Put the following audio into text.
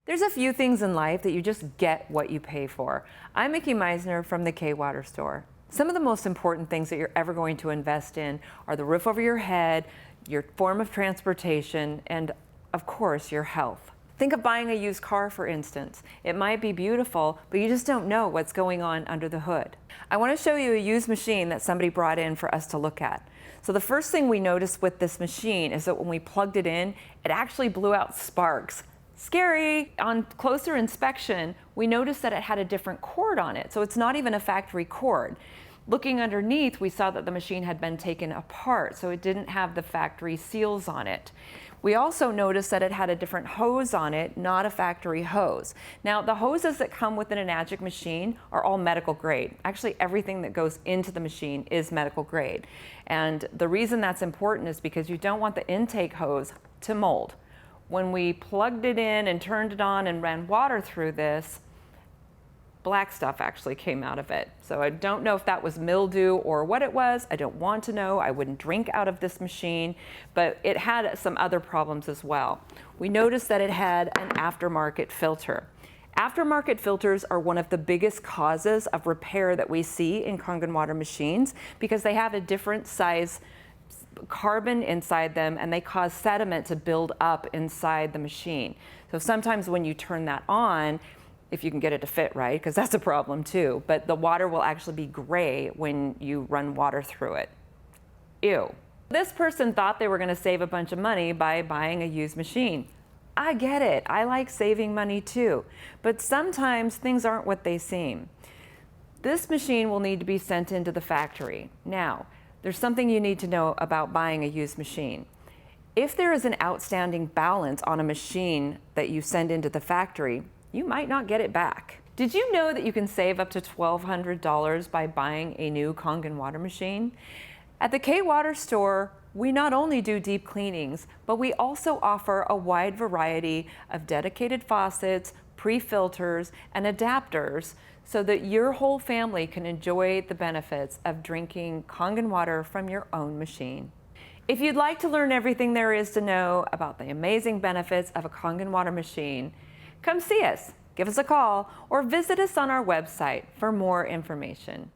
There's a few things in life that you just get what you pay for. I'm Mickey Meisner from the K-Water store. Some of the most important things that you're ever going to invest in are the roof over your head, your form of transportation, and of course, your health. Think of buying a used car, for instance. It might be beautiful, but you just don't know what's going on under the hood. I want to show you a used machine that somebody brought in for us to look at. So the first thing we noticed with this machine is that when we plugged it in, it actually blew out sparks. Scary! On closer inspection, we noticed that it had a different cord on it, so it's not even a factory cord. Looking underneath, we saw that the machine had been taken apart, so it didn't have the factory seals on it. We also noticed that it had a different hose on it, not a factory hose. Now, the hoses that come with an Enagic machine are all medical grade. Actually, everything that goes into the machine is medical grade. And the reason that's important is because you don't want the intake hose to mold. When we plugged it in and turned it on and ran water through this, black stuff actually came out of it. So I don't know if that was mildew or what it was. I don't want to know. I wouldn't drink out of this machine, but it had some other problems as well. We noticed that it had an aftermarket filter. Aftermarket filters are one of the biggest causes of repair that we see in Kangen water machines because they have a different size carbon inside them and they cause sediment to build up inside the machine. So sometimes when you turn that on, if you can get it to fit right, because that's a problem too, but the water will actually be gray when you run water through it. Ew. This person thought they were going to save a bunch of money by buying a used machine. I get it. I like saving money too, but sometimes things aren't what they seem. This machine will need to be sent into the factory. Now, there's something you need to know about buying a used machine. If there is an outstanding balance on a machine that you send into the factory, you might not get it back. Did you know that you can save up to $1,200 by buying a new Kangen water machine? At the K-Water store, we not only do deep cleanings, but we also offer a wide variety of dedicated faucets, pre-filters, and adapters so that your whole family can enjoy the benefits of drinking Kangen water from your own machine. If you'd like to learn everything there is to know about the amazing benefits of a Kangen water machine, come see us, give us a call, or visit us on our website for more information.